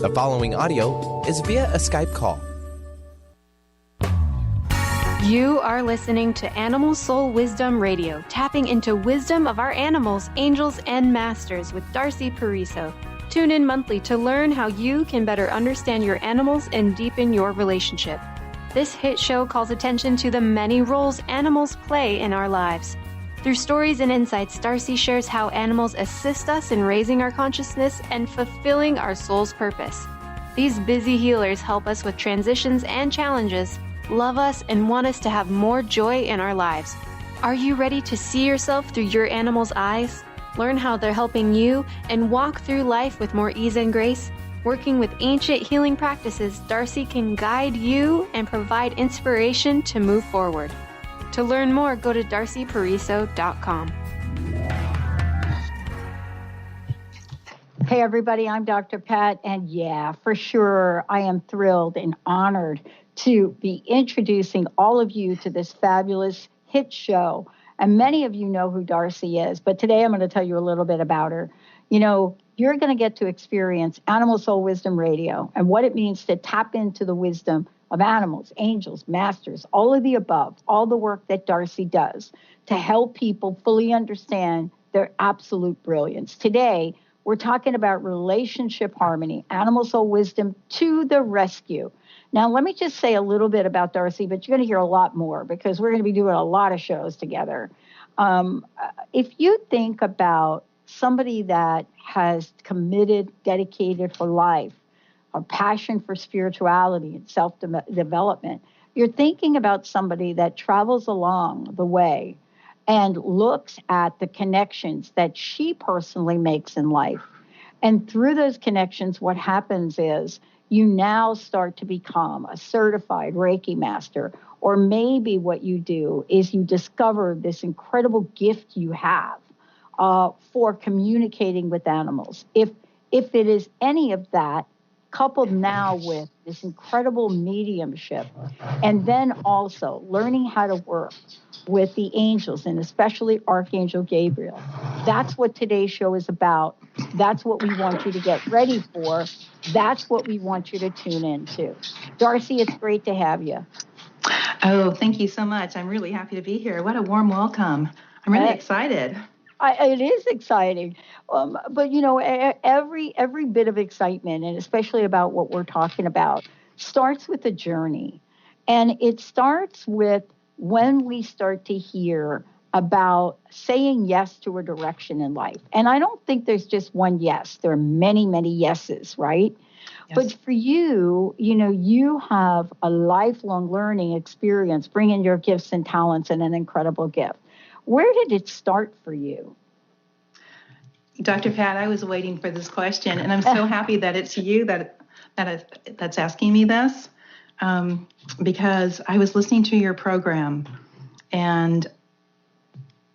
The following audio is via a Skype call. You are listening to Animal Soul Wisdom Radio, tapping into wisdom of our animals, angels, and masters with Darcy Pariso. Tune in monthly to learn how you can better understand your animals and deepen your relationship. This hit show calls attention to the many roles animals play in our lives. Through stories and insights, Darcy shares how animals assist us in raising our consciousness and fulfilling our soul's purpose. These busy healers help us with transitions and challenges, love us, and want us to have more joy in our lives. Are you ready to see yourself through your animal's eyes? Learn how they're helping you and walk through life with more ease and grace? Working with ancient healing practices, Darcy can guide you and provide inspiration to move forward. To learn more, go to darcypariso.com. Hey everybody, I'm Dr. Pat, and yeah, for sure, I am thrilled and honored to be introducing all of you to this fabulous hit show. And many of you know who Darcy is, but today I'm going to tell you a little bit about her. You know, you're going to get to experience Animal Soul Wisdom Radio and what it means to tap into the wisdom of animals, angels, masters, all of the above, all the work that Darcy does to help people fully understand their absolute brilliance. Today, we're talking about relationship harmony, animal soul wisdom to the rescue. Now, let me just say a little bit about Darcy, but you're going to hear a lot more because we're going to be doing a lot of shows together. If you think about somebody that has committed, dedicated for life, a passion for spirituality and self-development, you're thinking about somebody that travels along the way and looks at the connections that she personally makes in life. And through those connections, what happens is you now start to become a certified Reiki master, or maybe what you do is you discover this incredible gift you have for communicating with animals. If it is any of that, coupled now with this incredible mediumship, and then also learning how to work with the angels, and especially Archangel Gabriel. That's what today's show is about. That's what we want you to get ready for. That's what we want you to tune into. Darcy, it's great to have you. Oh, thank you so much. I'm really happy to be here. What a warm welcome. I'm really excited. It is exciting, but you know, every bit of excitement, and especially about what we're talking about, starts with a journey, and it starts with when we start to hear about saying yes to a direction in life. And I don't think there's just one yes. There are many, many yeses, right? Yes. But for you, you know, you have a lifelong learning experience, bringing your gifts and talents and an incredible gift. Where did it start for you? Dr. Pat, I was waiting for this question, and I'm so happy that it's you that's asking me this, because I was listening to your program, and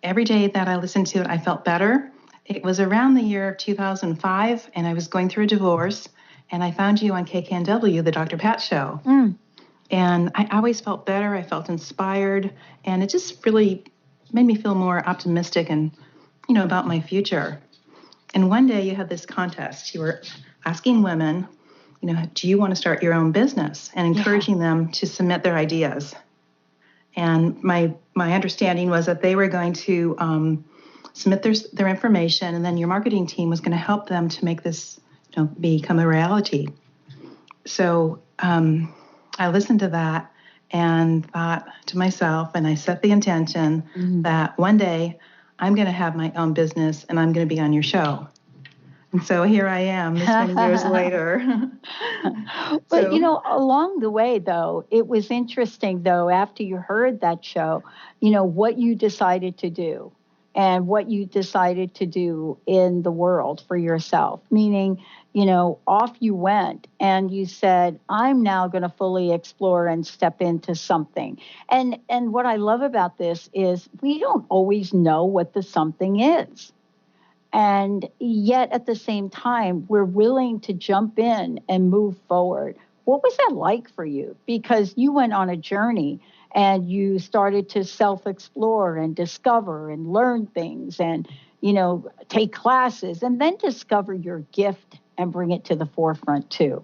every day that I listened to it, I felt better. It was around the year of 2005, and I was going through a divorce, and I found you on KKNW, the Dr. Pat Show. And I always felt better. I felt inspired, and it just really made me feel more optimistic and, you know, about my future. And one day you had this contest. You were asking women, you know, do you want to start your own business, and encouraging them to submit their ideas. And my understanding was that they were going to submit their information, and then your marketing team was going to help them to make this, you know, become a reality. So I listened to that and thought to myself, and I set the intention that one day I'm going to have my own business and I'm going to be on your show. And so here I am this many years later. But, you know, along the way, though, it was interesting, though, after you heard that show, you know, what you decided to do and what you decided to do in the world for yourself, meaning, you know, off you went and you said, I'm now going to fully explore and step into something. And what I love about this is we don't always know what the something is. And yet at the same time, we're willing to jump in and move forward. What was that like for you? Because you went on a journey and you started to self-explore and discover and learn things and, you know, take classes and then discover your gift and bring it to the forefront too?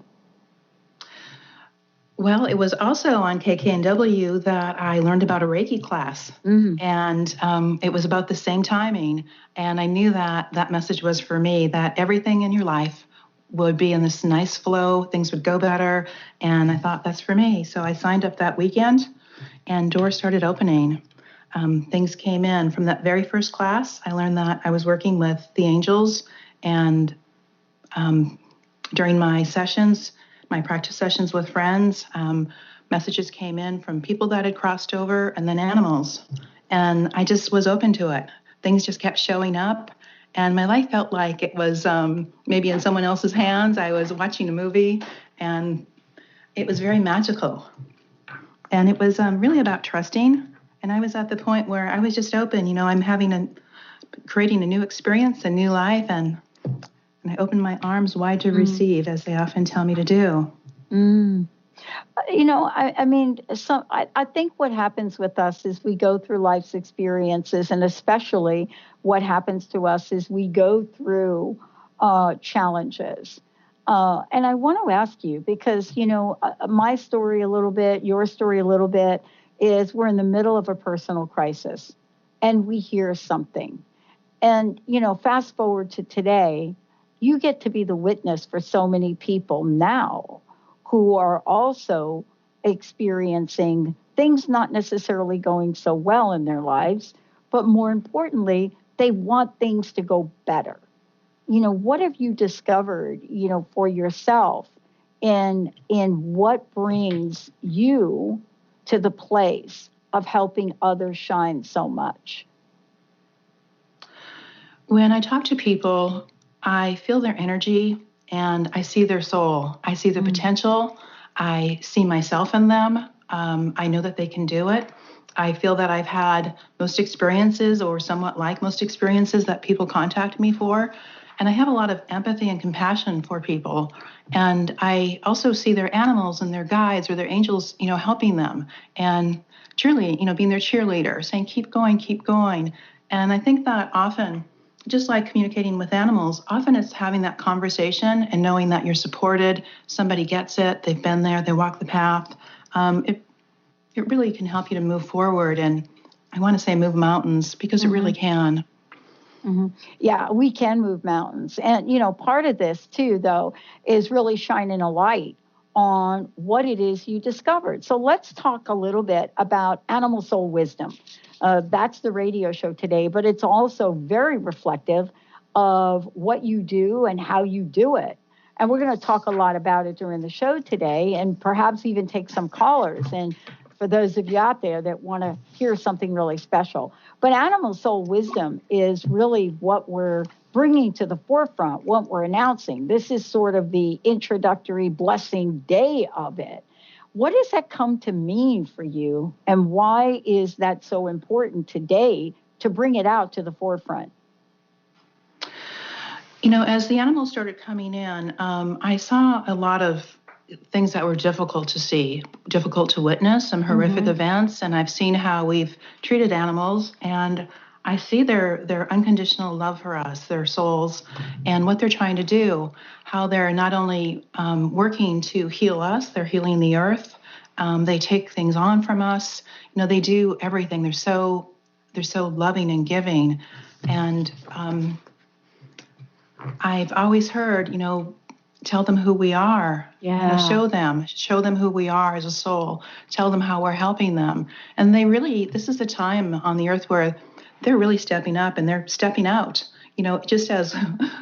Well, it was also on KKNW that I learned about a Reiki class. And it was about the same timing. And I knew that that message was for me, that everything in your life would be in this nice flow, things would go better. And I thought, that's for me. So I signed up that weekend and doors started opening. Things came in. From that very first class, I learned that I was working with the angels. And during my sessions, my practice sessions with friends, messages came in from people that had crossed over and then animals. And I just was open to it. Things just kept showing up. And my life felt like it was maybe in someone else's hands. I was watching a movie, and it was very magical. And it was really about trusting. And I was at the point where I was just open. I'm creating a new experience, a new life, and I opened my arms wide to receive, as they often tell me to do. I think what happens with us is we go through life's experiences, and especially what happens to us is we go through challenges. And I want to ask you, because, my story a little bit, your story a little bit, is we're in the middle of a personal crisis and we hear something. And, fast forward to today, you get to be the witness for so many people now who are also experiencing things not necessarily going so well in their lives, but more importantly, they want things to go better. What have you discovered, for yourself in what brings you to the place of helping others shine so much? When I talk to people, I feel their energy and I see their soul. I see their potential. I see myself in them. I know that they can do it. I feel that I've had most experiences, or somewhat like most experiences, that people contact me for. And I have a lot of empathy and compassion for people. And I also see their animals and their guides or their angels, helping them. And truly, being their cheerleader, saying, keep going, keep going. And I think that often, just like communicating with animals, often it's having that conversation and knowing that you're supported, somebody gets it, they've been there, they walk the path. It really can help you to move forward. And I want to say move mountains, because it really can. Yeah, we can move mountains. And, part of this too, though, is really shining a light on what it is you discovered. So let's talk a little bit about Animal Soul Wisdom. That's the radio show today, but it's also very reflective of what you do and how you do it. And we're going to talk a lot about it during the show today, and perhaps even take some callers. And for those of you out there that want to hear something really special. But Animal Soul Wisdom is really what we're bringing to the forefront, what we're announcing. This is sort of the introductory blessing day of it. What does that come to mean for you, and why is that so important today to bring it out to the forefront? As the animals started coming in, I saw a lot of things that were difficult to see, difficult to witness, some horrific events, and I've seen how we've treated animals, and I see their unconditional love for us, their souls, and what they're trying to do, how they're not only working to heal us, they're healing the earth. They take things on from us. They do everything. They're so loving and giving, and I've always heard, tell them who we are. Yeah. Show them who we are as a soul. Tell them how we're helping them. And this is the time on the earth where they're really stepping up and they're stepping out. Just as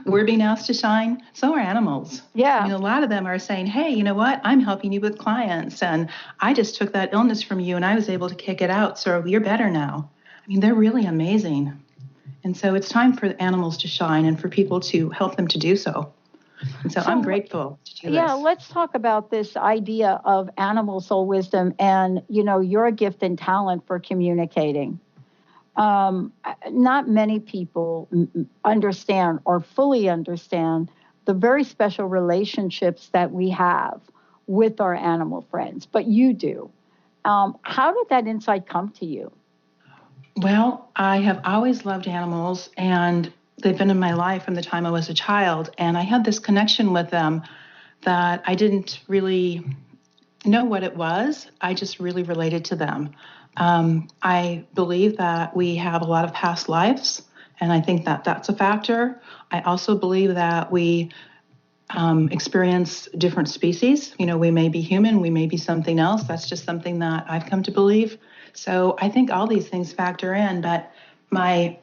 we're being asked to shine, so are animals. Yeah. A lot of them are saying, hey, you know what? I'm helping you with clients, and I just took that illness from you and I was able to kick it out. So you're better now. They're really amazing. And so it's time for animals to shine and for people to help them to do so. And so I'm grateful to do this. Yeah, let's talk about this idea of Animal Soul Wisdom and, your gift and talent for communicating. Not many people understand or fully understand the very special relationships that we have with our animal friends, but you do. How did that insight come to you? Well, I have always loved animals, and they've been in my life from the time I was a child, and I had this connection with them that I didn't really know what it was. I just really related to them. I believe that we have a lot of past lives, and I think that that's a factor. I also believe that we experience different species. You know, we may be human, we may be something else. That's just something that I've come to believe. So I think all these things factor in, but my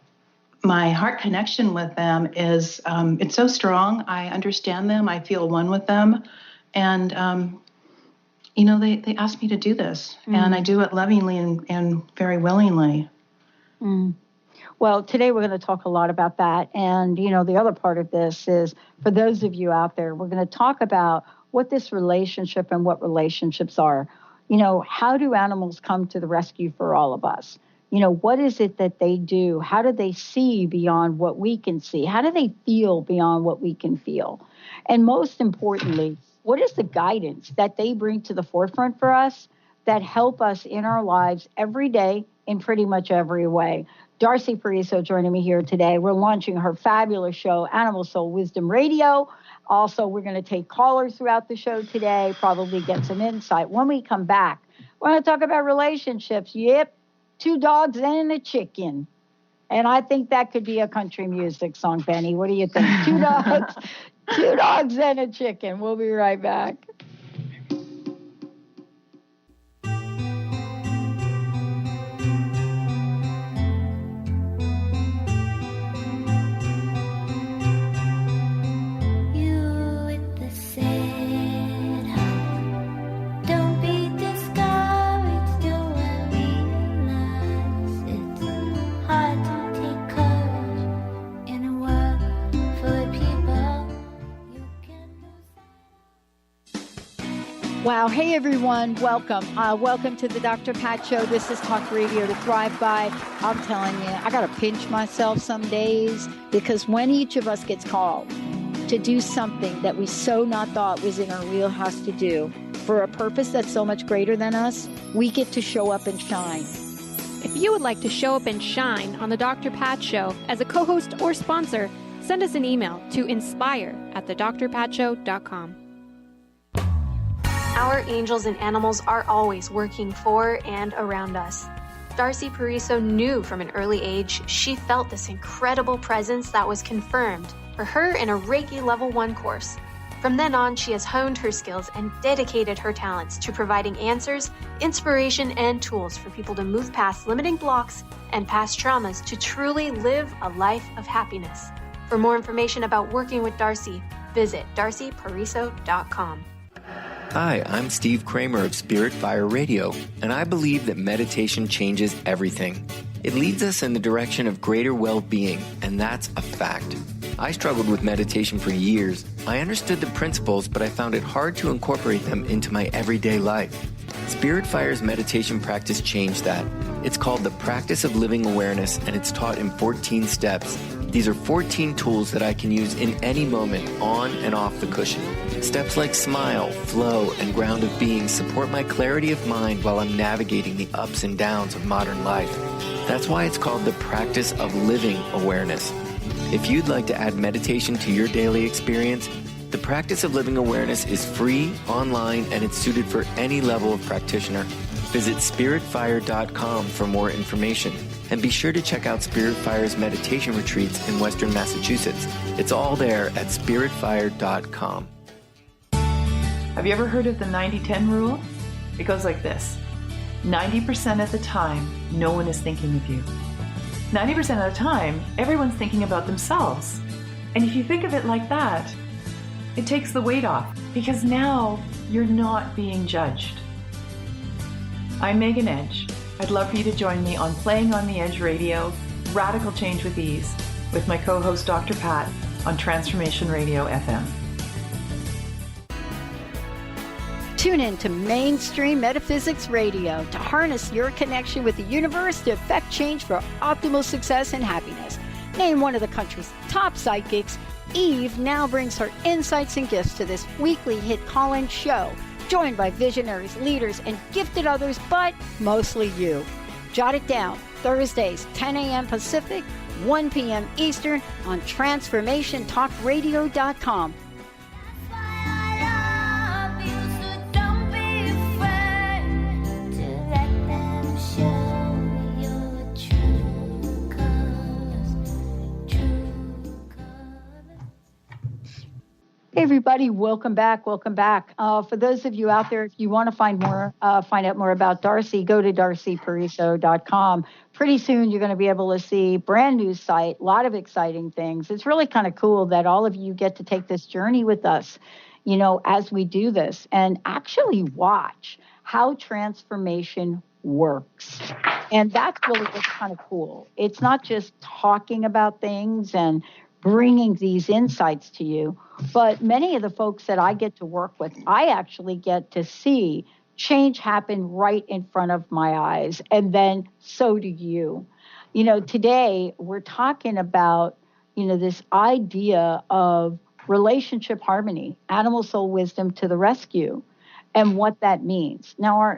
heart connection with them is, it's so strong. I understand them. I feel one with them. And, they asked me to do this, and I do it lovingly and very willingly. Well, today we're going to talk a lot about that. And, the other part of this is, for those of you out there, we're going to talk about what this relationship and what relationships are. How do animals come to the rescue for all of us? What is it that they do? How do they see beyond what we can see? How do they feel beyond what we can feel? And most importantly, what is the guidance that they bring to the forefront for us that help us in our lives every day in pretty much every way? Darcy Pariso joining me here today. We're launching her fabulous show, Animal Soul Wisdom Radio. Also, we're going to take callers throughout the show today, probably get some insight. When we come back, we're going to talk about relationships. Yep, 2 dogs and a chicken. And I think that could be a country music song, Benny. What do you think? 2 dogs, 2 dogs and a chicken. We'll be right back. Wow. Hey, everyone. Welcome. Welcome to the Dr. Pat Show. This is Talk Radio to Thrive By. I'm telling you, I got to pinch myself some days, because when each of us gets called to do something that we so not thought was in our wheelhouse to do for a purpose that's so much greater than us, we get to show up and shine. If you would like to show up and shine on the Dr. Pat Show as a co-host or sponsor, send us an email to inspire@thedrpatshow.com. Our angels and animals are always working for and around us. Darcy Pariso knew from an early age she felt this incredible presence that was confirmed for her in a Reiki Level 1 course. From then on, she has honed her skills and dedicated her talents to providing answers, inspiration, and tools for people to move past limiting blocks and past traumas to truly live a life of happiness. For more information about working with Darcy, visit darcypariso.com. Hi, I'm Steve Kramer of Spirit Fire Radio, and I believe that meditation changes everything. It leads us in the direction of greater well-being, and that's a fact. I struggled with meditation for years. I understood the principles, but I found it hard to incorporate them into my everyday life. Spirit Fire's meditation practice changed that. It's called the Practice of Living Awareness, and it's taught in 14 steps. These are 14 tools that I can use in any moment, on and off the cushion. Steps like smile, flow, and ground of being support my clarity of mind while I'm navigating the ups and downs of modern life. That's why it's called the Practice of Living Awareness. If you'd like to add meditation to your daily experience, the Practice of Living Awareness is free, online, and it's suited for any level of practitioner. Visit spiritfire.com for more information. And be sure to check out Spirit Fire's meditation retreats in Western Massachusetts. It's all there at spiritfire.com. Have you ever heard of the 90-10 rule? It goes like this. 90% of the time, no one is thinking of you. 90% of the time, everyone's thinking about themselves. And if you think of it like that, it takes the weight off, because now you're not being judged. I'm Megan Edge. I'd love for you to join me on Playing on the Edge Radio, Radical Change with Ease, with my co-host Dr. Pat on Transformation Radio FM. Tune in to Mainstream Metaphysics Radio to harness your connection with the universe to effect change for optimal success and happiness. Named one of the country's top psychics, Eve now brings her insights and gifts to this weekly hit call-in show, joined by visionaries, leaders, and gifted others, but mostly you. Jot it down. Thursdays, 10 a.m. Pacific, 1 p.m. Eastern on TransformationTalkRadio.com. Hey everybody, welcome back. For those of you out there, if you want to find out more about Darcy, go to darcypariso.com. Pretty soon you're going to be able to see brand new site, a lot of exciting things. It's really kind of cool that all of you get to take this journey with us, as we do this and actually watch how transformation works. And that's really what's kind of cool. It's not just talking about things and bringing these insights to you, but many of the folks that I get to work with, I actually get to see change happen right in front of my eyes. And then so do you. Today we're talking about, this idea of relationship harmony, animal soul wisdom to the rescue, and what that means. Now,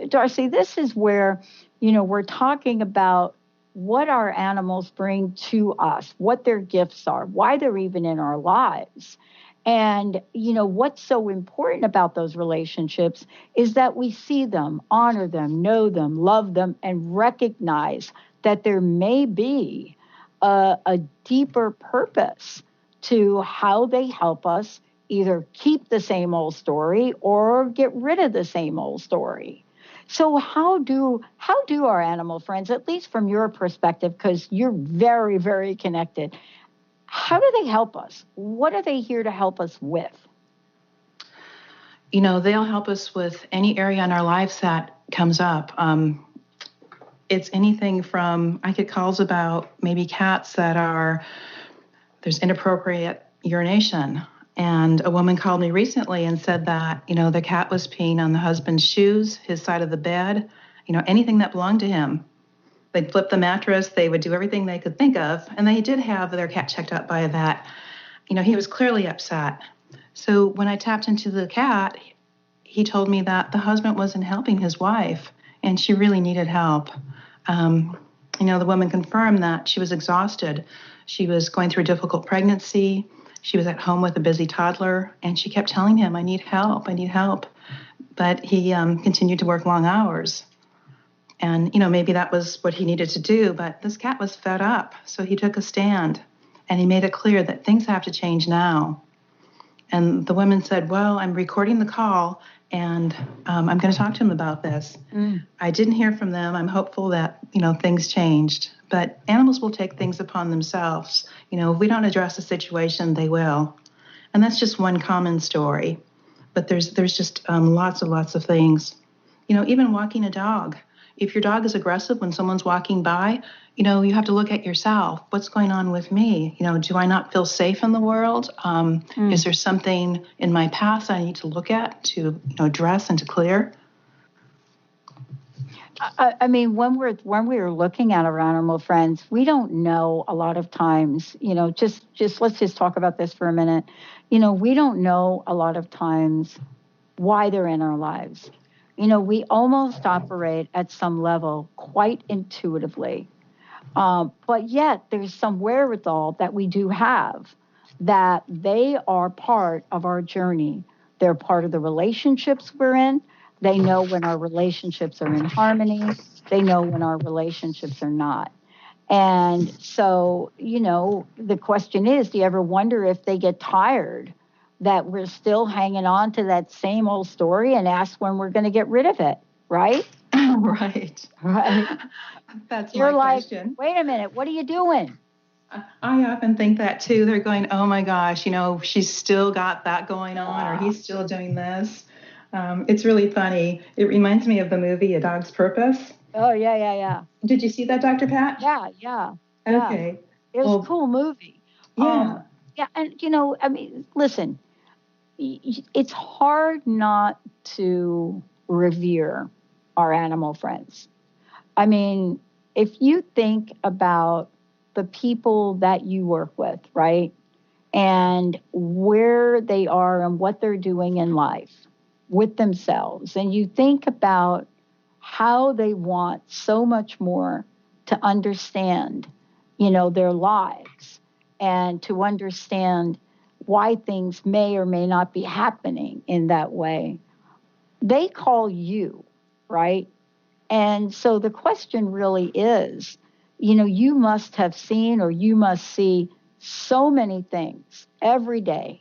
Darcy, this is where, we're talking about what our animals bring to us, what their gifts are, why they're even in our lives. And, what's so important about those relationships is that we see them, honor them, know them, love them, and recognize that there may be a deeper purpose to how they help us either keep the same old story or get rid of the same old story. So how do our animal friends, at least from your perspective, because you're very, very connected, how do they help us? What are they here to help us with? They'll help us with any area in our lives that comes up. It's anything from, I get calls about maybe cats there's inappropriate urination. And a woman called me recently and said that, the cat was peeing on the husband's shoes, his side of the bed, anything that belonged to him. They'd flip the mattress. They would do everything they could think of. And they did have their cat checked out by a vet. He was clearly upset. So when I tapped into the cat, he told me that the husband wasn't helping his wife and she really needed help. The woman confirmed that she was exhausted. She was going through a difficult pregnancy. She was at home with a busy toddler, and she kept telling him, I need help. But he continued to work long hours. And, maybe that was what he needed to do, but this cat was fed up. So he took a stand, and he made it clear that things have to change now. And the woman said, well, I'm recording the call, and I'm going to talk to him about this. I didn't hear from them. I'm hopeful that, things changed. But animals will take things upon themselves. If we don't address a situation, they will. And that's just one common story. But there's just lots of things. Even walking a dog. If your dog is aggressive when someone's walking by, you have to look at yourself. What's going on with me? Do I not feel safe in the world? Is there something in my past I need to look at to address and to clear? I mean, when we're looking at our animal friends, we don't know a lot of times, just let's just talk about this for a minute. We don't know a lot of times why they're in our lives. We almost operate at some level quite intuitively. But yet there's some wherewithal that we do have, that they are part of our journey. They're part of the relationships we're in. They know when our relationships are in harmony. They know when our relationships are not. And so, the question is, do you ever wonder if they get tired that we're still hanging on to that same old story and ask when we're going to get rid of it, right? Right. That's You're my like, question. wait a minute, what are you doing? I often think that too. They're going, oh my gosh, she's still got that going on, or he's still doing this. It's really funny. It reminds me of the movie A Dog's Purpose. Oh, yeah. Did you see that, Dr. Pat? Yeah. Okay. It was a cool movie. Yeah. And, listen, it's hard not to revere our animal friends. I mean, if you think about the people that you work with, right, and where they are and what they're doing in life with themselves, and you think about how they want so much more to understand, their lives and to understand why things may or may not be happening in that way. They call you, right? And so the question really is, you must have seen or you must see so many things every day.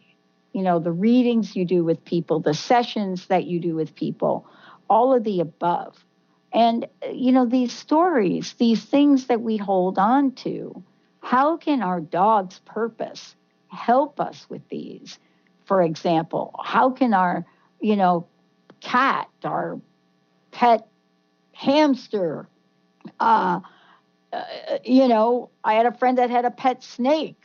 The readings you do with people, the sessions that you do with people, all of the above. And, these stories, these things that we hold on to, how can our dog's purpose help us with these? For example, how can our, cat, our pet hamster, I had a friend that had a pet snake,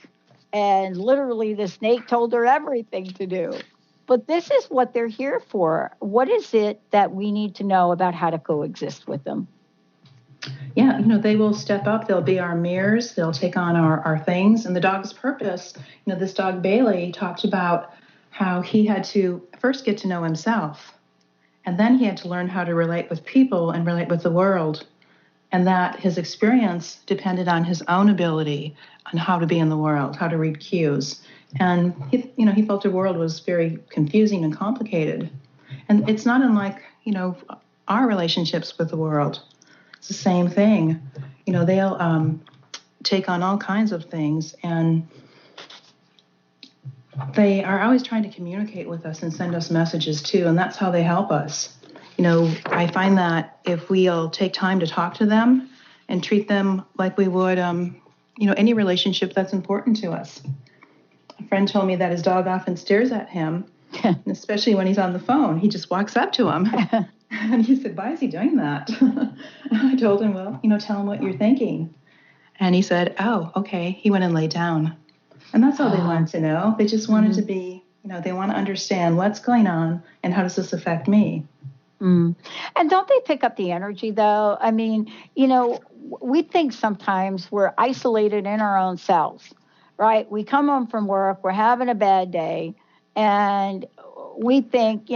and literally the snake told her everything to do. But this is what they're here for. What is it that we need to know about how to coexist with them? Yeah, they will step up. They'll be our mirrors. They'll take on our things. And the dog's purpose, this dog Bailey talked about how he had to first get to know himself. And then he had to learn how to relate with people and relate with the world. And that his experience depended on his own ability on how to be in the world, how to read cues. And he felt the world was very confusing and complicated. And it's not unlike, our relationships with the world. It's the same thing. They'll take on all kinds of things, and they are always trying to communicate with us and send us messages too, and that's how they help us. I find that if we'll take time to talk to them and treat them like we would, any relationship that's important to us. A friend told me that his dog often stares at him, especially when he's on the phone. He just walks up to him. And he said, "Why is he doing that?" I told him, "Well, tell him what you're thinking." And he said, "Oh, okay." He went and laid down. And that's all they wanted to know. They just wanted to be, they want to understand what's going on and how does this affect me. And don't they pick up the energy, though? I mean, we think sometimes we're isolated in our own selves, right? We come home from work, we're having a bad day, and we think,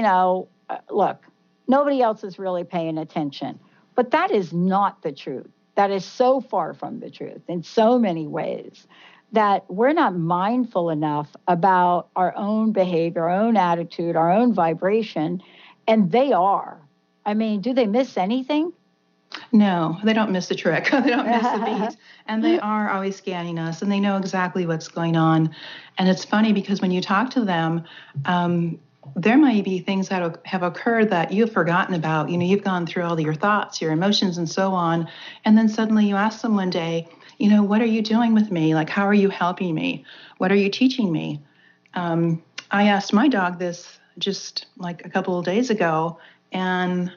look, nobody else is really paying attention. But that is not the truth. That is so far from the truth in so many ways that we're not mindful enough about our own behavior, our own attitude, our own vibration. And they are. I mean, do they miss anything? No, they don't miss the trick. They don't miss the beat. And they are always scanning us, and they know exactly what's going on. And it's funny because when you talk to them, there might be things that have occurred that you've forgotten about. You've gone through all of your thoughts, your emotions, and so on. And then suddenly you ask them one day, what are you doing with me? Like, how are you helping me? What are you teaching me? I asked my dog this just like a couple of days ago, and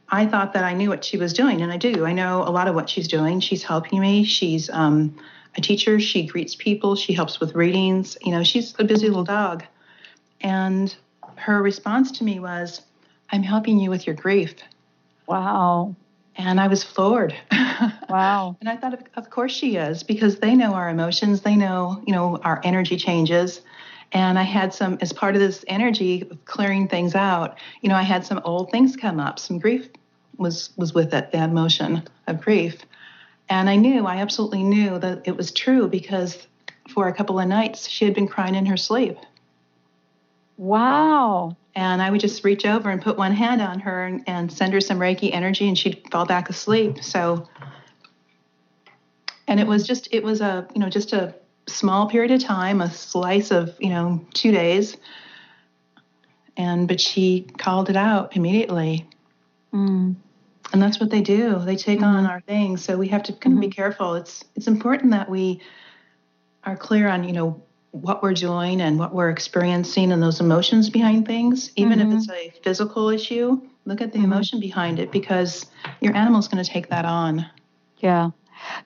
I thought that I knew what she was doing, and I do. I know a lot of what she's doing. She's helping me. She's a teacher. She greets people. She helps with readings. She's a busy little dog. And her response to me was, "I'm helping you with your grief." Wow. And I was floored. Wow. And I thought, of course she is, because they know our emotions. They know, our energy changes. And I had some, as part of this energy of clearing things out, I had some old things come up. Some grief was with it, the emotion of grief. And I absolutely knew that it was true, because for a couple of nights, she had been crying in her sleep. Wow. And I would just reach over and put one hand on her and send her some Reiki energy, and she'd fall back asleep. So, and it was a small period of time, a slice of, 2 days. But she called it out immediately. And that's what they do. They take on our things. So we have to kind of be careful. It's important that we are clear on, what we're doing and what we're experiencing and those emotions behind things. Even if it's a physical issue, look at the emotion behind it, because your animal's going to take that on. Yeah.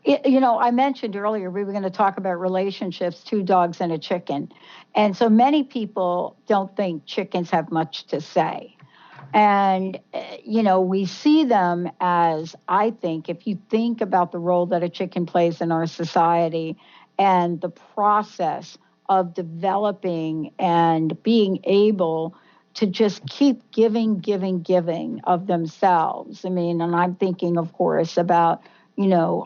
I mentioned earlier we were going to talk about relationships, 2 dogs and a chicken. And so many people don't think chickens have much to say. And, we see them as, I think, if you think about the role that a chicken plays in our society and the process of developing and being able to just keep giving of themselves. I mean, and I'm thinking, of course, about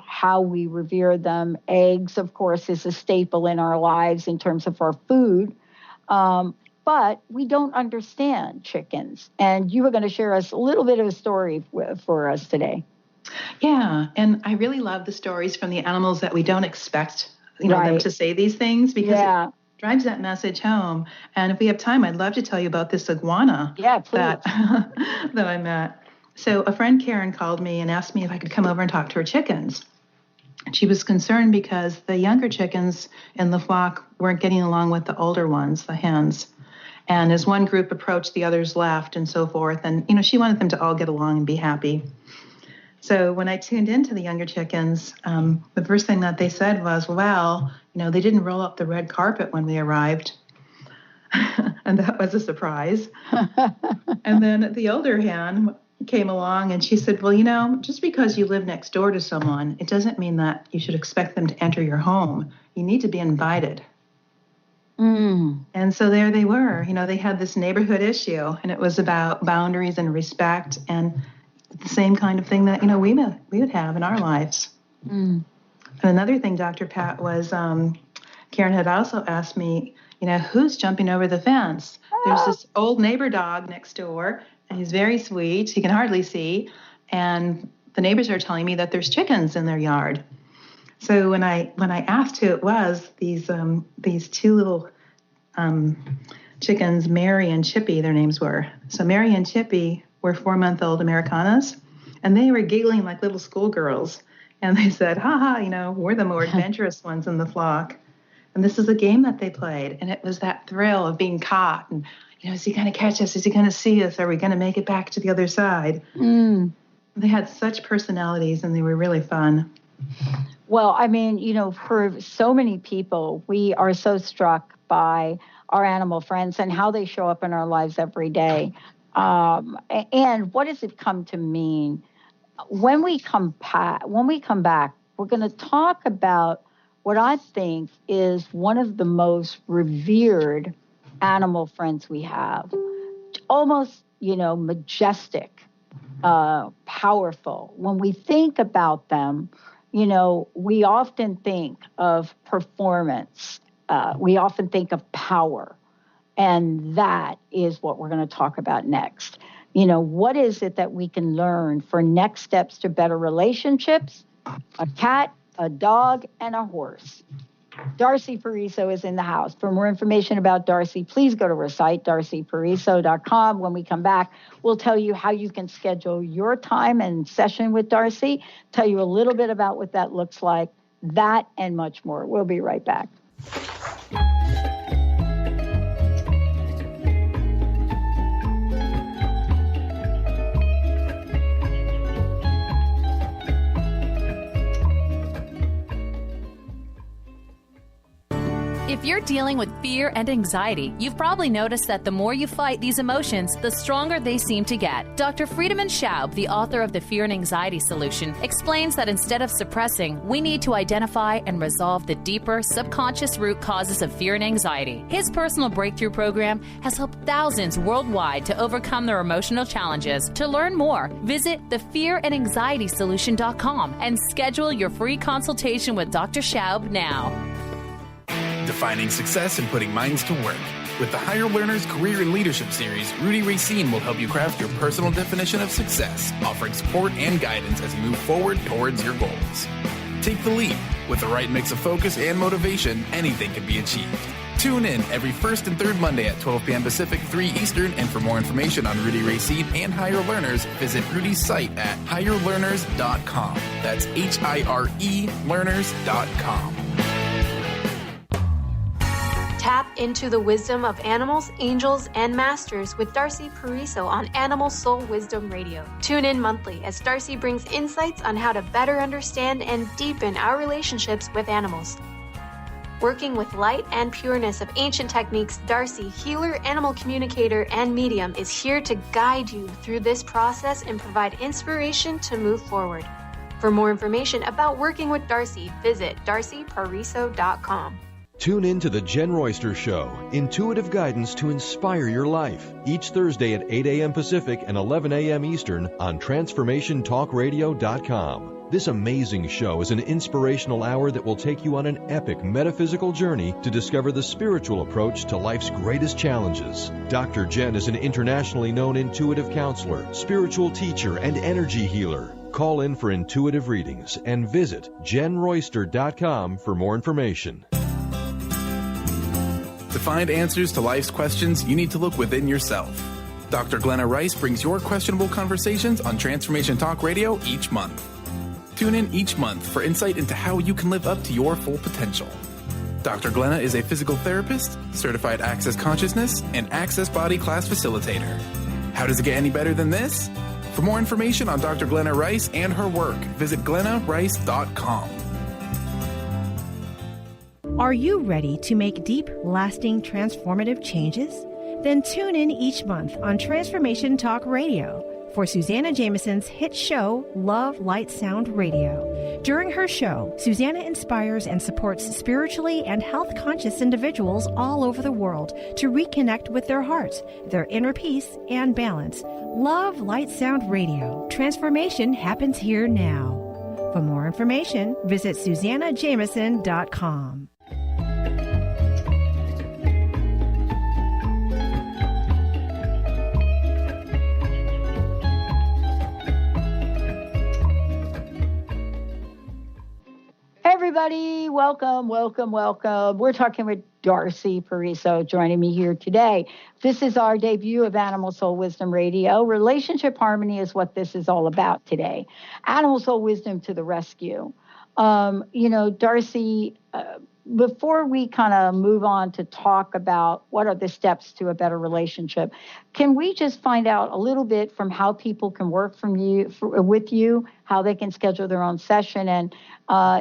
how we revere them. Eggs, of course, is a staple in our lives in terms of our food. But we don't understand chickens. And you were going to share us a little bit of a story for us today. Yeah, and I really love the stories from the animals that we don't expect, Right. them to say these things, because Yeah. it drives that message home. And if we have time, I'd love to tell you about this iguana Yeah, please. that I met. So a friend, Karen, called me and asked me if I could come over and talk to her chickens. She was concerned because the younger chickens in the flock weren't getting along with the older ones, the hens. And as one group approached, the others left and so forth. And, she wanted them to all get along and be happy. So when I tuned into the younger chickens, the first thing that they said was, well, they didn't roll up the red carpet when we arrived. And that was a surprise. And then the older hen came along and she said, well, just because you live next door to someone, it doesn't mean that you should expect them to enter your home. You need to be invited. And so there they were. They had this neighborhood issue, and it was about boundaries and respect and the same kind of thing that, we would have in our lives. And another thing, Dr. Pat, was Karen had also asked me, who's jumping over the fence? There's this old neighbor dog next door, and he's very sweet. He can hardly see. And the neighbors are telling me that there's chickens in their yard. So when I asked who it was, these two little chickens, Mary and Chippy, their names were. So Mary and Chippy were 4-month-old Americanas, and they were giggling like little schoolgirls. And they said, we're the more adventurous ones in the flock. And this is a game that they played, and it was that thrill of being caught. And, is he going to catch us? Is he going to see us? Are we going to make it back to the other side? They had such personalities, and they were really fun. Well, for so many people, we are so struck by our animal friends and how they show up in our lives every day. And what does it come to mean? When we come back, we're going to talk about what I think is one of the most revered animal friends we have. Almost, majestic, powerful. When we think about them, we often think of performance. We often think of power. And that is what we're going to talk about next. What is it that we can learn for next steps to better relationships? A cat, a dog, and a horse. Darcy Pariso is in the house. For more information about Darcy, please go to her site, darcypariso.com. When we come back, we'll tell you how you can schedule your time and session with Darcy, tell you a little bit about what that looks like, that and much more. We'll be right back. If you're dealing with fear and anxiety, you've probably noticed that the more you fight these emotions, the stronger they seem to get. Dr. Friedemann Schaub, the author of The Fear and Anxiety Solution, explains that instead of suppressing, we need to identify and resolve the deeper, subconscious root causes of fear and anxiety. His personal breakthrough program has helped thousands worldwide to overcome their emotional challenges. To learn more, visit thefearandanxietysolution.com and schedule your free consultation with Dr. Schaub now. Defining success and putting minds to work. With the Higher Learners Career and Leadership Series, Rudy Racine will help you craft your personal definition of success, offering support and guidance as you move forward towards your goals. Take the leap. With the right mix of focus and motivation, anything can be achieved. Tune in every first and third Monday at 12 p.m. Pacific, 3 Eastern, and for more information on Rudy Racine and Higher Learners, visit Rudy's site at higherlearners.com. That's HIRE learners.com. Tap into the wisdom of animals, angels, and masters with Darcy Pariso on Animal Soul Wisdom Radio. Tune in monthly as Darcy brings insights on how to better understand and deepen our relationships with animals. Working with light and pureness of ancient techniques, Darcy, healer, animal communicator, and medium, is here to guide you through this process and provide inspiration to move forward. For more information about working with Darcy, visit darcypariso.com. Tune in to The Jen Royster Show, intuitive guidance to inspire your life, each Thursday at 8 a.m. Pacific and 11 a.m. Eastern on TransformationTalkRadio.com. This amazing show is an inspirational hour that will take you on an epic metaphysical journey to discover the spiritual approach to life's greatest challenges. Dr. Jen is an internationally known intuitive counselor, spiritual teacher, and energy healer. Call in for intuitive readings and visit jenroyster.com for more information. To find answers to life's questions, you need to look within yourself. Dr. Glenna Rice brings your questionable conversations on Transformation Talk Radio each month. Tune in each month for insight into how you can live up to your full potential. Dr. Glenna is a physical therapist, certified Access Consciousness, and Access Body Class Facilitator. How does it get any better than this? For more information on Dr. Glenna Rice and her work, visit glennarice.com. Are you ready to make deep, lasting, transformative changes? Then tune in each month on Transformation Talk Radio for Susanna Jameson's hit show, Love, Light, Sound Radio. During her show, Susanna inspires and supports spiritually and health-conscious individuals all over the world to reconnect with their hearts, their inner peace, and balance. Love, Light, Sound Radio. Transformation happens here now. For more information, visit SusannaJameson.com. Everybody, welcome. We're talking with Darcy Pariso joining me here today. This is our debut of Animal Soul Wisdom Radio. Relationship harmony is what this is all about today. Animal Soul Wisdom to the rescue. Darcy, before we kind of move on to talk about what are the steps to a better relationship, can we just find out a little bit from how people can work with you, how they can schedule their own session, and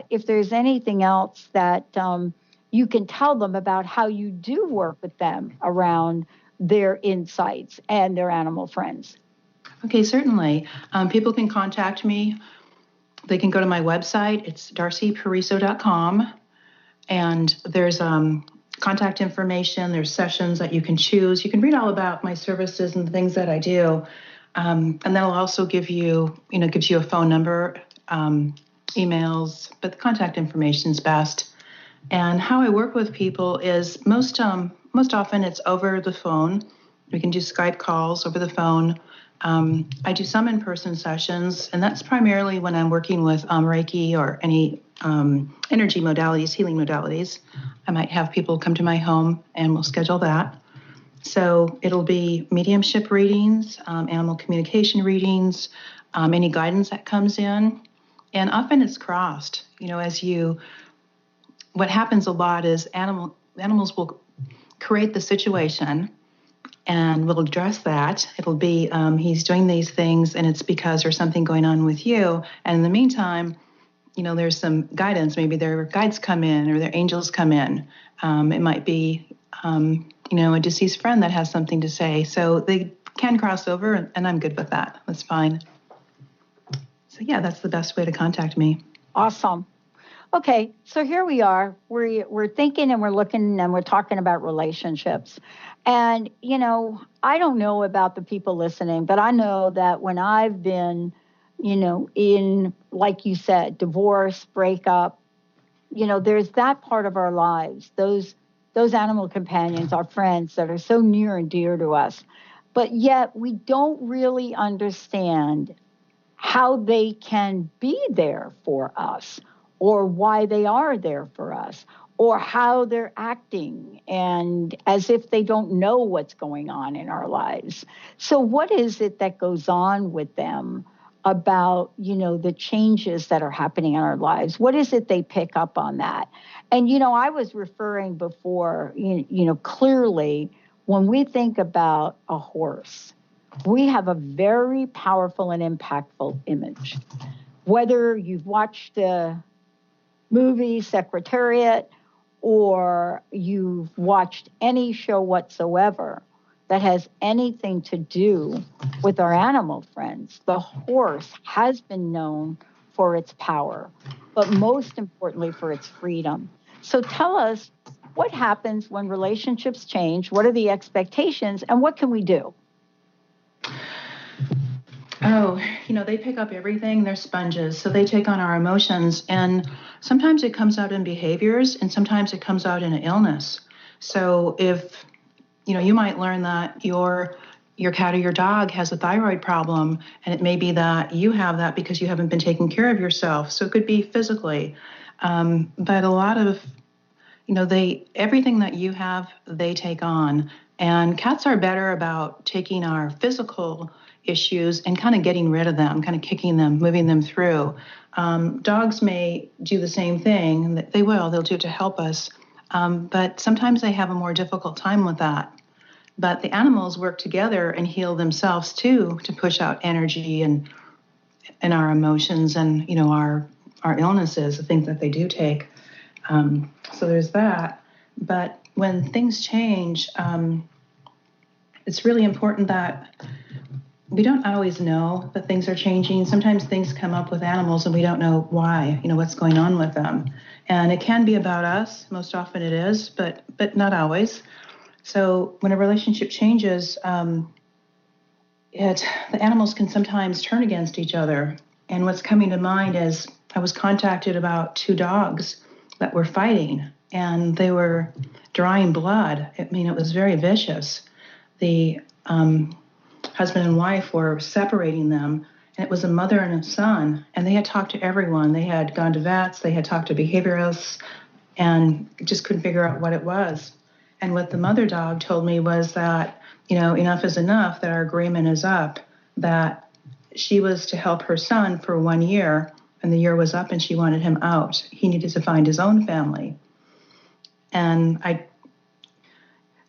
if there's anything else that you can tell them about how you do work with them around their insights and their animal friends? Okay, certainly. People can contact me. They can go to my website. It's darcypariso.com. And there's contact information. There's sessions that you can choose. You can read all about my services and the things that I do. And that'll also gives you a phone number, emails, but the contact information is best. And how I work with people is most often it's over the phone. We can do Skype calls over the phone. I do some in-person sessions, and that's primarily when I'm working with Reiki or any energy modalities, healing modalities. I might have people come to my home, and we'll schedule that. So it'll be mediumship readings, animal communication readings, any guidance that comes in. And often it's crossed. What happens a lot is animals will create the situation and we'll address that. It'll be, he's doing these things and it's because there's something going on with you. And in the meantime, there's some guidance. Maybe their guides come in or their angels come in. It might be, a deceased friend that has something to say. So they can cross over and I'm good with that. That's fine. So yeah, that's the best way to contact me. Awesome. Okay, so here we are. We're thinking and we're looking and we're talking about relationships. And, I don't know about the people listening, but I know that when I've been, in, like you said, divorce, breakup, there's that part of our lives, those animal companions, our friends that are so near and dear to us. But yet we don't really understand how they can be there for us, or why they are there for us, or how they're acting, and as if they don't know what's going on in our lives. So what is it that goes on with them about, the changes that are happening in our lives? What is it they pick up on that? And, I was referring before, clearly, when we think about a horse, we have a very powerful and impactful image. Whether you've watched the movie Secretariat or you've watched any show whatsoever that has anything to do with our animal friends, the horse has been known for its power, but most importantly for its freedom. So tell us, what happens when relationships change? What are the expectations and what can we do? Oh, they pick up everything. They're sponges. So they take on our emotions. And sometimes it comes out in behaviors, and sometimes it comes out in an illness. So if, you might learn that your cat or your dog has a thyroid problem, and it may be that you have that because you haven't been taking care of yourself. So it could be physically. But a lot of, everything that you have, they take on. And cats are better about taking our physical issues and kind of getting rid of them, kind of kicking them, moving them through. Dogs may do the same thing. They'll do it to help us. But sometimes they have a more difficult time with that. But the animals work together and heal themselves too, to push out energy and our emotions and, our illnesses, the things that they do take. So there's that. But when things change, it's really important that we don't always know that things are changing. Sometimes things come up with animals and we don't know why, what's going on with them. And it can be about us. Most often it is, but not always. So when a relationship changes, the animals can sometimes turn against each other. And what's coming to mind is I was contacted about 2 dogs that were fighting, and they were drawing blood. It was very vicious. The husband and wife were separating them, and it was a mother and a son, and they had talked to everyone. They had gone to vets, they had talked to behavioralists, and just couldn't figure out what it was. And what the mother dog told me was that, enough is enough, that our agreement is up, that she was to help her son for 1 year, and the year was up and she wanted him out. He needed to find his own family. And I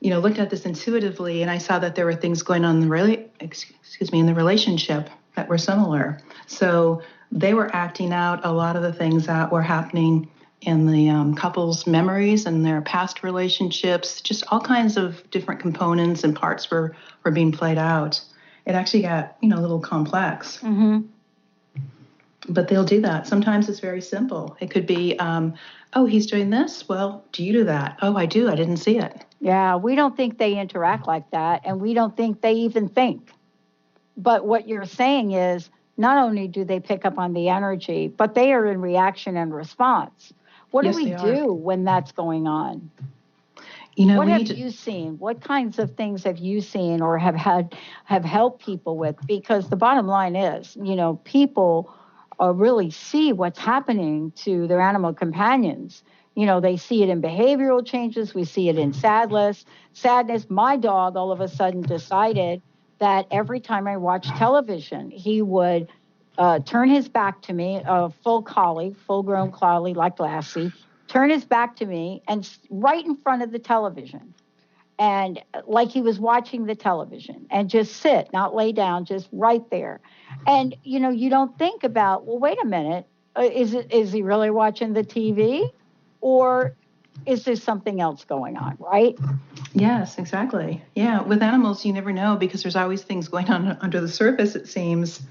looked at this intuitively, and I saw that there were things going on in the relationship that were similar. So they were acting out a lot of the things that were happening in the couple's memories and their past relationships. Just all kinds of different components and parts were being played out. It actually got, a little complex. Mm-hmm. But they'll do that. Sometimes it's very simple. It could be, oh, he's doing this? Well, do you do that? Oh, I do. I didn't see it. Yeah, we don't think they interact like that, and we don't think they even think. But what you're saying is not only do they pick up on the energy, but they are in reaction and response. What do we do when that's going on? What have you seen? What kinds of things have you seen or have helped people with? Because the bottom line is, people really see what's happening to their animal companions. They see it in behavioral changes. We see it in sadness. My dog all of a sudden decided that every time I watched television, he would turn his back to me, a full-grown collie like Lassie, turn his back to me and right in front of the television. And like he was watching the television and just sit, not lay down, just right there. And, you don't think about, well, wait a minute, is he really watching the TV? Or is there something else going on, right? Yes, exactly. Yeah, with animals, you never know because there's always things going on under the surface, it seems.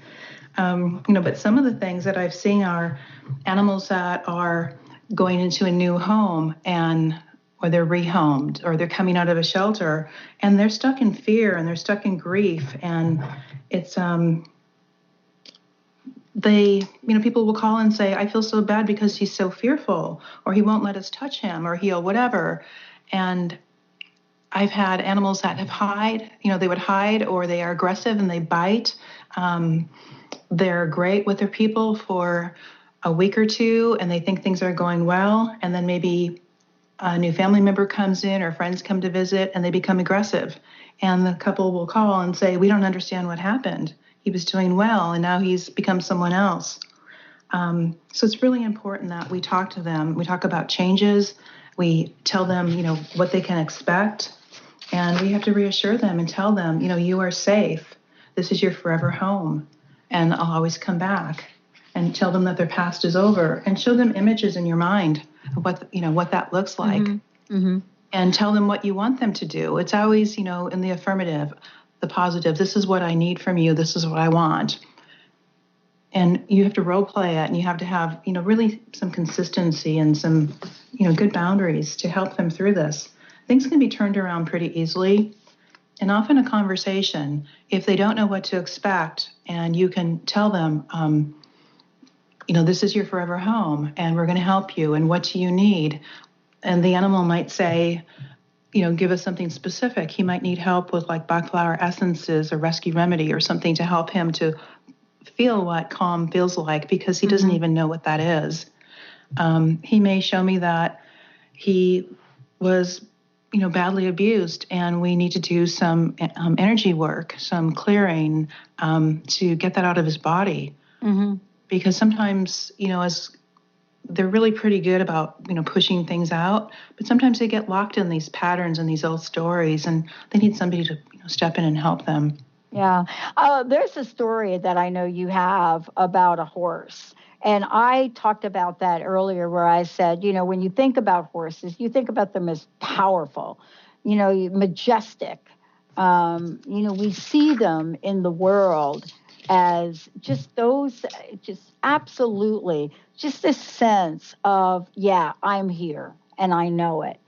But some of the things that I've seen are animals that are going into a new home or they're rehomed or they're coming out of a shelter and they're stuck in fear and they're stuck in grief. And it's, people will call and say, I feel so bad because he's so fearful, or he won't let us touch him, or he'll whatever. And I've had animals that have they would hide, or they are aggressive and they bite. They're great with their people for a week or two, and they think things are going well. And then maybe a new family member comes in or friends come to visit and they become aggressive. And the couple will call and say, we don't understand what happened. He was doing well, and now he's become someone else. So it's really important that we talk to them. We talk about changes. We tell them, what they can expect. And we have to reassure them and tell them, you are safe. This is your forever home. And I'll always come back. And tell them that their past is over. And show them images in your mind of what that looks like. Mm-hmm. Mm-hmm. And tell them what you want them to do. It's always, in the affirmative, the positive. This is what I need from you. This is what I want. And you have to role play it, and you have to have, really some consistency and some, good boundaries to help them through this. Things can be turned around pretty easily. and often a conversation. If they don't know what to expect, and you can tell them, this is your forever home, and we're going to help you, and what do you need? And the animal might say, give us something specific. He might need help with like Bach flower essences or rescue remedy or something to help him to feel what calm feels like, because he doesn't even know what that is. He may show me that he was, badly abused, and we need to do some energy work, some clearing to get that out of his body. Mm-hmm. Because sometimes, as they're really pretty good about, pushing things out, but sometimes they get locked in these patterns and these old stories, and they need somebody to step in and help them. Yeah. There's a story that I know you have about a horse. And I talked about that earlier where I said, when you think about horses, you think about them as powerful, majestic. We see them in the world as just those, just absolutely, just this sense of, yeah, I'm here and I know it.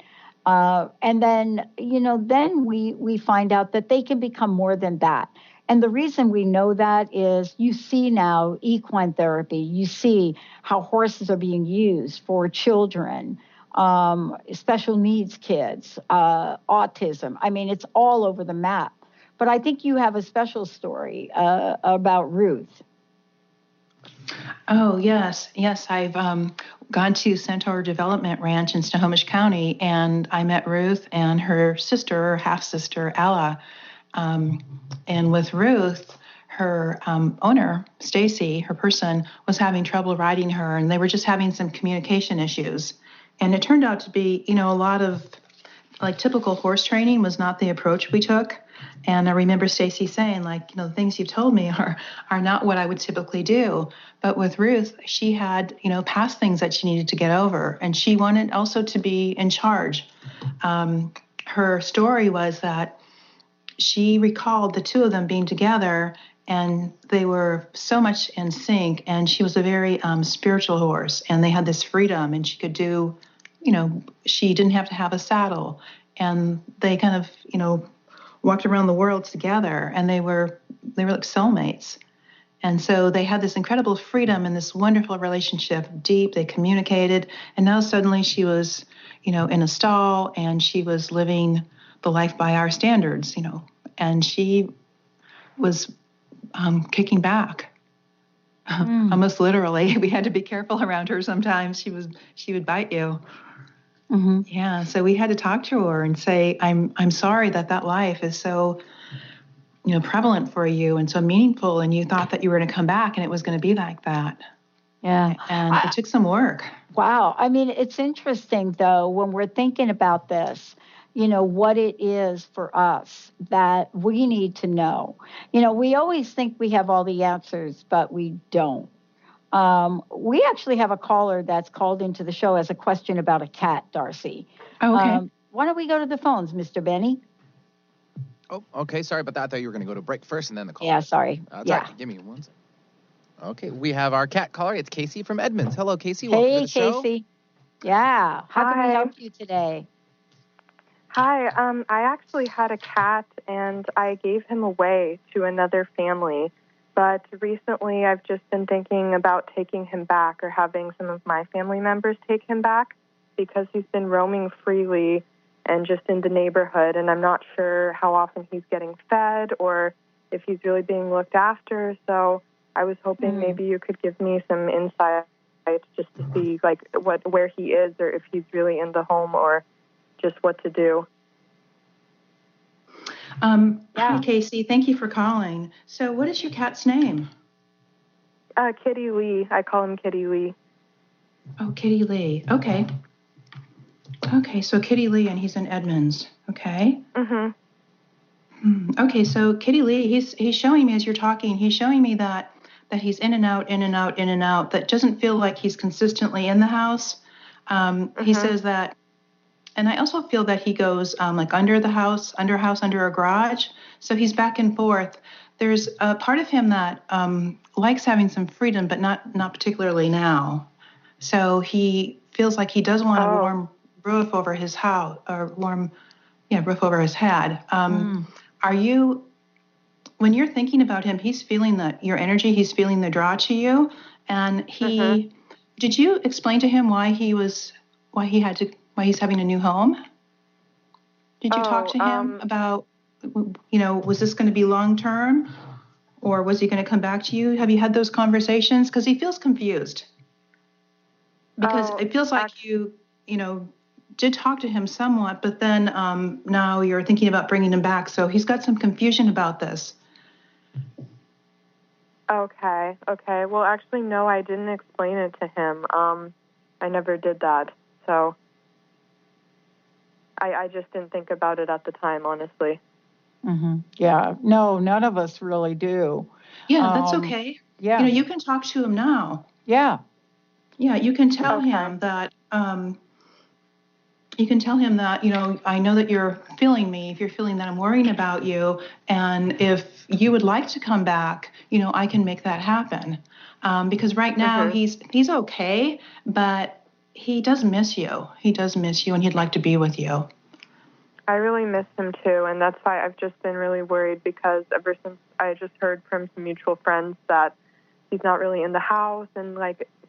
And then, then we find out that they can become more than that. And the reason we know that is you see now equine therapy. You see how horses are being used for children, special needs kids, autism. I mean, it's all over the map. But I think you have a special story about Ruth. Oh, yes. I've gone to Centaur Development Ranch in Snohomish County, and I met Ruth and her sister, or half-sister, Ella. And with Ruth, her owner, Stacy, her person, was having trouble riding her, and they were just having some communication issues. And it turned out to be, a lot of, like, typical horse training was not the approach we took. And I remember Stacy saying, like, the things you've told me are not what I would typically do. But with Ruth, she had, past things that she needed to get over. And she wanted also to be in charge. Her story was that she recalled the two of them being together, and they were so much in sync. And she was a very spiritual horse, and they had this freedom, and she could do, she didn't have to have a saddle. And they kind of, walked around the world together, and they were like soulmates. And so they had this incredible freedom and this wonderful relationship, deep, they communicated, and now suddenly she was, in a stall, and she was living the life by our standards, and she was kicking back, almost literally. We had to be careful around her sometimes. She would bite you. Mm-hmm. Yeah, so we had to talk to her and say, I'm sorry that life is so, prevalent for you and so meaningful, and you thought that you were going to come back and it was going to be like that. Yeah. And it took some work. Wow. I mean, it's interesting, though, when we're thinking about this, what it is for us that we need to know. We always think we have all the answers, but we don't. We actually have a caller that's called into the show as a question about a cat, Darcy. Oh, okay. Why don't we go to the phones, Mr. Benny? Oh, okay. Sorry about that. I thought you were going to go to break first and then the call. Yeah, sorry. Yeah. Right. Give me 1 second. Okay, we have our cat caller. It's Casey from Edmonds. Hello, Casey. Welcome to the show. Hey, Casey. Yeah. How can we help you today? Hi. I actually had a cat, and I gave him away to another family. But recently, I've just been thinking about taking him back or having some of my family members take him back because he's been roaming freely and just in the neighborhood, and I'm not sure how often he's getting fed or if he's really being looked after. So I was hoping maybe you could give me some insight just to see like where he is or if he's really in the home or just what to do. Hi, Casey. Thank you for calling. So what is your cat's name? Kitty Lee. I call him Kitty Lee. Oh, Kitty Lee. Okay. Okay, so Kitty Lee, and he's in Edmonds. Okay. Mm-hmm. Okay, so Kitty Lee, he's showing me as you're talking, he's showing me that he's in and out, in and out, in and out. That doesn't feel like he's consistently in the house. He says that. And I also feel that he goes like under a garage. So he's back and forth. There's a part of him that likes having some freedom, but not particularly now. So he feels like he does want a warm roof over his house, or roof over his head. Are when you're thinking about him, he's feeling your energy, he's feeling the draw to you. And did you explain to him why he's having a new home? Did you talk to him about, was this going to be long term, or was he going to come back to you? Have you had those conversations? Because he feels confused. Because it feels like you did talk to him somewhat, but then now you're thinking about bringing him back. So he's got some confusion about this. Okay. Well, actually, no, I didn't explain it to him. I never did that. So I just didn't think about it at the time, honestly. Mm-hmm. Yeah. No, none of us really do. Yeah, that's okay. Yeah. You can talk to him now. Yeah. Yeah, you can tell him that, I know that you're feeling me. If you're feeling that I'm worrying about you, and if you would like to come back, I can make that happen. Because right now he's okay, but he does miss you. He does miss you, and he'd like to be with you. I really miss him too, and that's why I've just been really worried, because ever since I just heard from some mutual friends that he's not really in the house and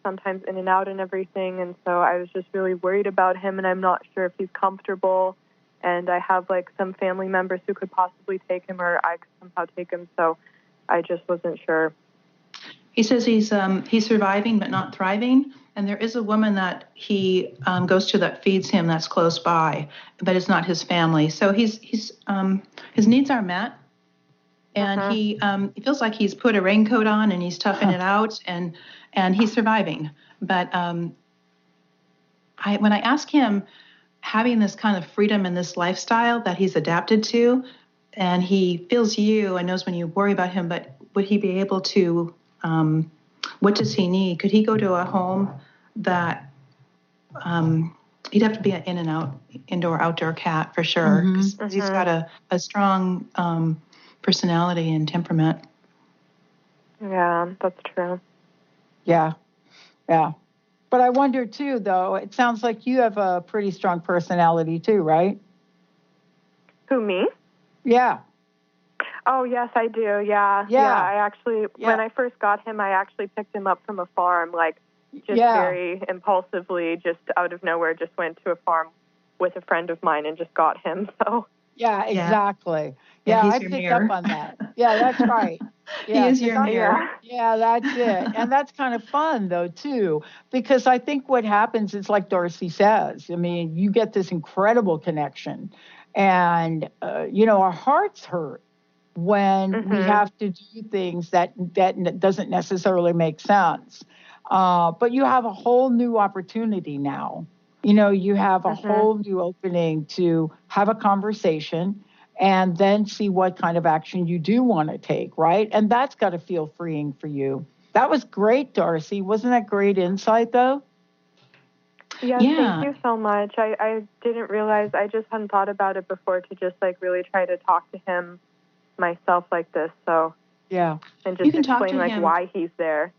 sometimes in and out and everything, and so I was just really worried about him, and I'm not sure if he's comfortable, and I have some family members who could possibly take him, or I could somehow take him, so I just wasn't sure. He says he's surviving but not thriving, and there is a woman that he goes to that feeds him that's close by, but it's not his family. So his needs are met, and he feels like he's put a raincoat on and he's toughing it out, and he's surviving. But when I ask him, having this kind of freedom in this lifestyle that he's adapted to, and he feels you and knows when you worry about him, but would he be able to, what does he need? Could he go to a home that, he'd have to be an in and out, indoor, outdoor cat for sure, because he's got a strong personality and temperament. Yeah, that's true. Yeah. But I wonder too, though, it sounds like you have a pretty strong personality too, right? Who, me? Yeah. Oh, yes, I do. Yeah. I actually, when I first got him, I actually picked him up from a farm, very impulsively, just out of nowhere, just went to a farm with a friend of mine and just got him. So. Yeah, exactly. Yeah, I picked up on that. Yeah, that's right. Yeah, he is your mirror. Yeah, that's it. And that's kind of fun, though, too, because I think what happens is like Darcy says, I mean, you get this incredible connection, and, our hearts hurt when we have to do things that doesn't necessarily make sense. But you have a whole new opportunity now. You have a whole new opening to have a conversation and then see what kind of action you do want to take, right? And that's got to feel freeing for you. That was great, Darcy. Wasn't that great insight, though? Yeah, thank you so much. I didn't realize, I just hadn't thought about it before to just really try to talk to him myself like this. So, yeah. And just explain why he's there.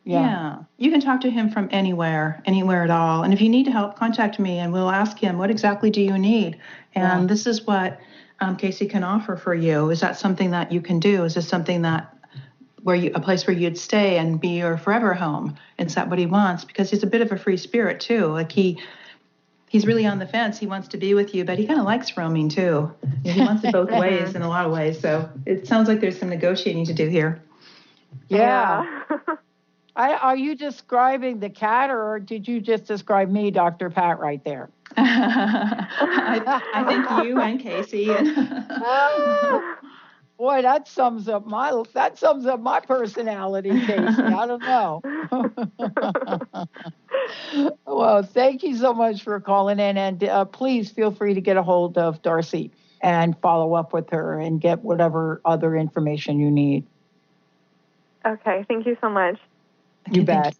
Yeah. You can talk to him from anywhere at all. And if you need help, contact me and we'll ask him, what exactly do you need? And this is what Casey can offer for you. Is that something that you can do? Is this something that a place where you'd stay and be your forever home? Is that what he wants? Because he's a bit of a free spirit too. He's really on the fence. He wants to be with you, but he kind of likes roaming too. He wants it both ways in a lot of ways. So it sounds like there's some negotiating to do here. Yeah. Are you describing the cat, or did you just describe me, Dr. Pat, right there? I think you and Casey. Boy, that sums up my personality, Casey. I don't know. Well, thank you so much for calling in, and please feel free to get a hold of Darcy and follow up with her and get whatever other information you need. Okay, thank you so much. You bet.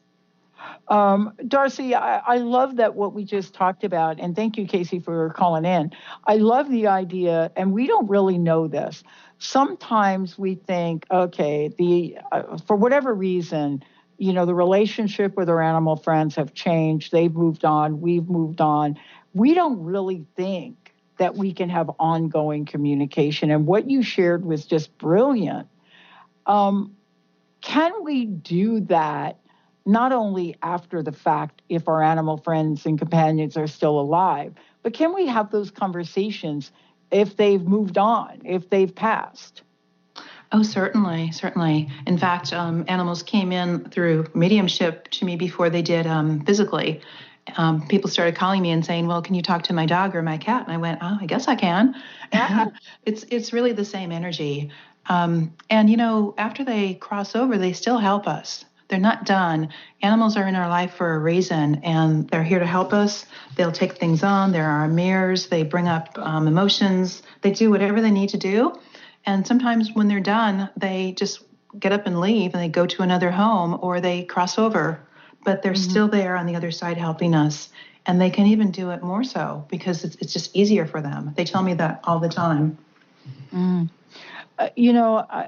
Darcy, I love that what we just talked about, and thank you, Casey, for calling in. I love the idea, and we don't really know this. Sometimes we think, okay, for whatever reason, the relationship with our animal friends have changed. They've moved on. We've moved on. We don't really think that we can have ongoing communication. And what you shared was just brilliant. Can we do that not only after the fact if our animal friends and companions are still alive, but can we have those conversations if they've moved on, if they've passed? Oh, certainly, certainly. In fact, animals came in through mediumship to me before they did physically. People started calling me and saying, well, can you talk to my dog or my cat? And I went, oh, I guess I can. It's really the same energy. And, after they cross over, they still help us. They're not done. Animals are in our life for a reason, and they're here to help us. They'll take things on. They're our mirrors. They bring up emotions. They do whatever they need to do. And sometimes when they're done, they just get up and leave, and they go to another home, or they cross over. But they're still there on the other side helping us. And they can even do it more so because it's just easier for them. They tell me that all the time.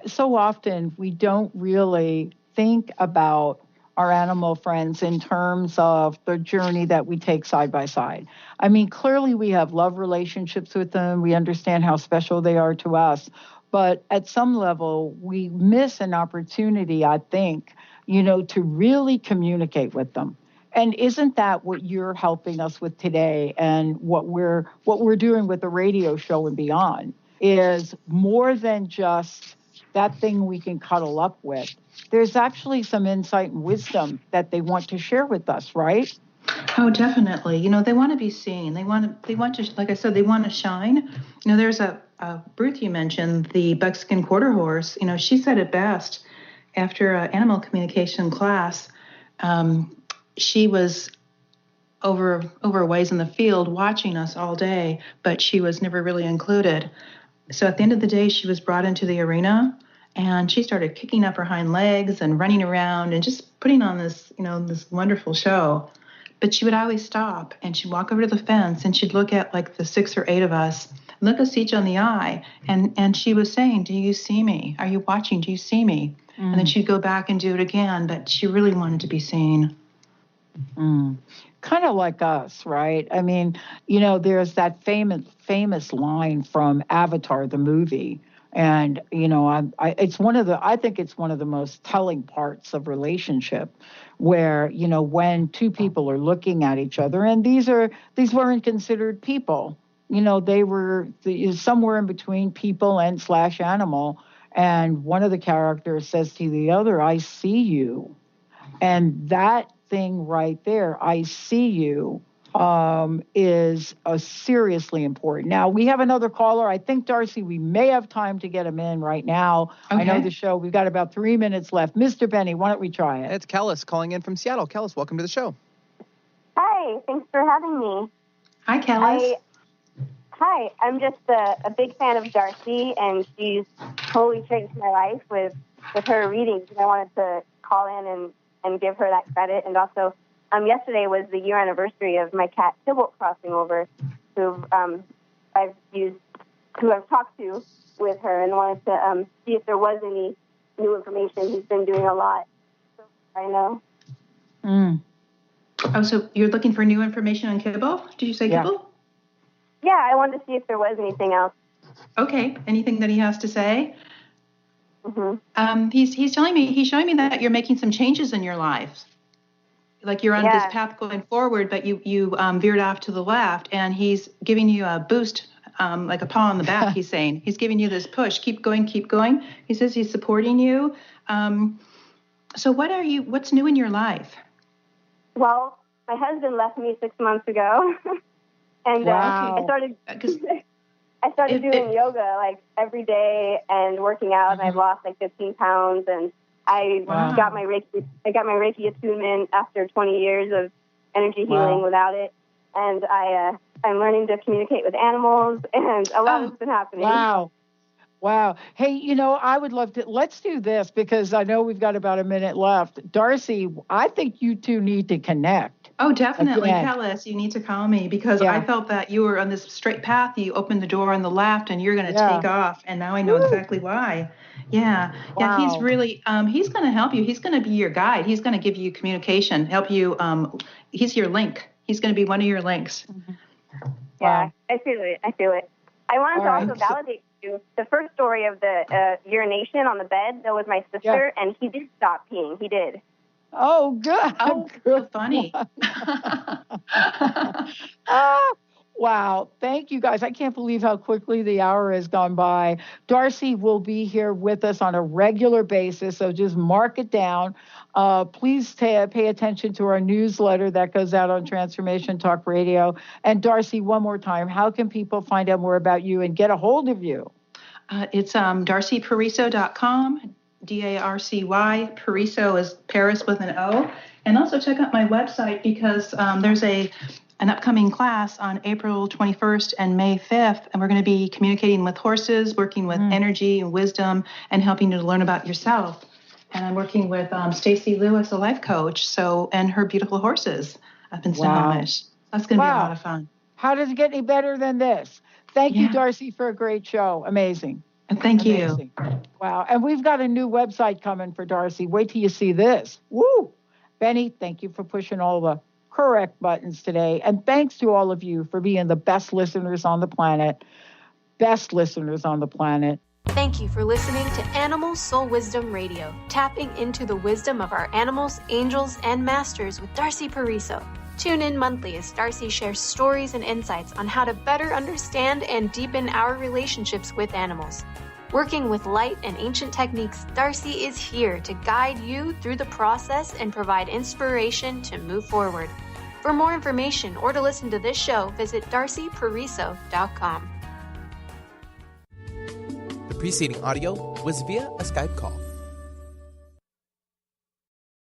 So often we don't really think about our animal friends in terms of the journey that we take side by side. I mean, clearly we have love relationships with them. We understand how special they are to us. But at some level, we miss an opportunity, I think, to really communicate with them. And isn't that what you're helping us with today, and what we're doing with the radio show and beyond is more than just that thing we can cuddle up with. There's actually some insight and wisdom that they want to share with us, right? Oh, definitely. They want to be seen. They want to, like I said, they want to shine. There's a Ruth you mentioned, the buckskin quarter horse. She said it best after an animal communication class. She was over a ways in the field watching us all day, but she was never really included. So at the end of the day, she was brought into the arena, and she started kicking up her hind legs and running around and just putting on this, this wonderful show. But she would always stop, and she'd walk over to the fence, and she'd look at like the 6 or 8 of us, look us each on the eye, and she was saying, do you see me? Are you watching? Do you see me? And then she'd go back and do it again, but she really wanted to be seen. Kind of like us, right? I mean, there's that famous line from Avatar, the movie. And, I think it's one of the most telling parts of relationship where, when two people are looking at each other, and these weren't considered people, they were somewhere in between people and / animal. And one of the characters says to the other, I see you. And that thing right there, I see you, is seriously important. Now, we have another caller. I think, Darcy, we may have time to get him in right now. Okay. I know the show, we've got about 3 minutes left. Mr. Benny, why don't we try it? It's Kellis calling in from Seattle. Kellis, welcome to the show. Hi, thanks for having me. Hi, Kellis. Hi, I'm just a big fan of Darcy, and she's totally changed my life with her readings. And I wanted to call in and give her that credit. And also, yesterday was the year anniversary of my cat Tybalt crossing over, who I've talked to with her, and wanted to see if there was any new information. He's been doing a lot, so I know. Oh, so you're looking for new information on Kibble? Did you say Kibble? Yeah, I wanted to see if there was anything else. Okay, anything that he has to say? Mm-hmm. He's showing me that you're making some changes in your life. Like you're on this path going forward, but you veered off to the left, and he's giving you a boost, like a paw on the back. He's saying he's giving you this push. Keep going, keep going. He says he's supporting you. So what's new in your life? Well, my husband left me 6 months ago, and I started doing yoga like every day and working out, and I've lost like 15 pounds, and I got my Reiki attunement after 20 years of energy healing without it, and I'm learning to communicate with animals, and a lot has been happening. Wow. Hey, I would love to, let's do this because I know we've got about a minute left. Darcy, I think you two need to connect. Oh, definitely. Kellis, you need to call me because I felt that you were on this straight path. You opened the door on the left and you're going to take off. And now I know exactly why. Yeah. Wow. Yeah. He's really, he's going to help you. He's going to be your guide. He's going to give you communication, help you. He's your link. He's going to be one of your links. Yeah, Wow. I feel it. I wanted to also validate you. The first story of the urination on the bed, that was my sister, and he did stop peeing. He did. Oh, good. Oh, so funny. Wow. Thank you, guys. I can't believe how quickly the hour has gone by. Darcy will be here with us on a regular basis, so just mark it down. Please pay attention to our newsletter that goes out on Transformation Talk Radio. And Darcy, one more time, how can people find out more about you and get a hold of you? It's darcypariso.com, D-A-R-C-Y. Pariso is Paris with an O. And also check out my website because there's an upcoming class on April 21st and May 5th, and we're going to be communicating with horses, working with energy and wisdom, and helping you to learn about yourself. And I'm working with Stacy Lewis, a life coach, and her beautiful horses up in Snohomish. That's going to be a lot of fun. How does it get any better than this? Thank you, Darcy, for a great show. Amazing. And thank you. Wow. And we've got a new website coming for Darcy. Wait till you see this. Woo! Benny, thank you for pushing all the correct buttons today. And thanks to all of you for being the best listeners on the planet. Best listeners on the planet. Thank you for listening to Animal Soul Wisdom Radio, tapping into the wisdom of our animals, angels, and masters with Darcy Pariso. Tune in monthly as Darcy shares stories and insights on how to better understand and deepen our relationships with animals. Working with light and ancient techniques, Darcy is here to guide you through the process and provide inspiration to move forward. For more information or to listen to this show, visit darcypariso.com. The preceding audio was via a Skype call.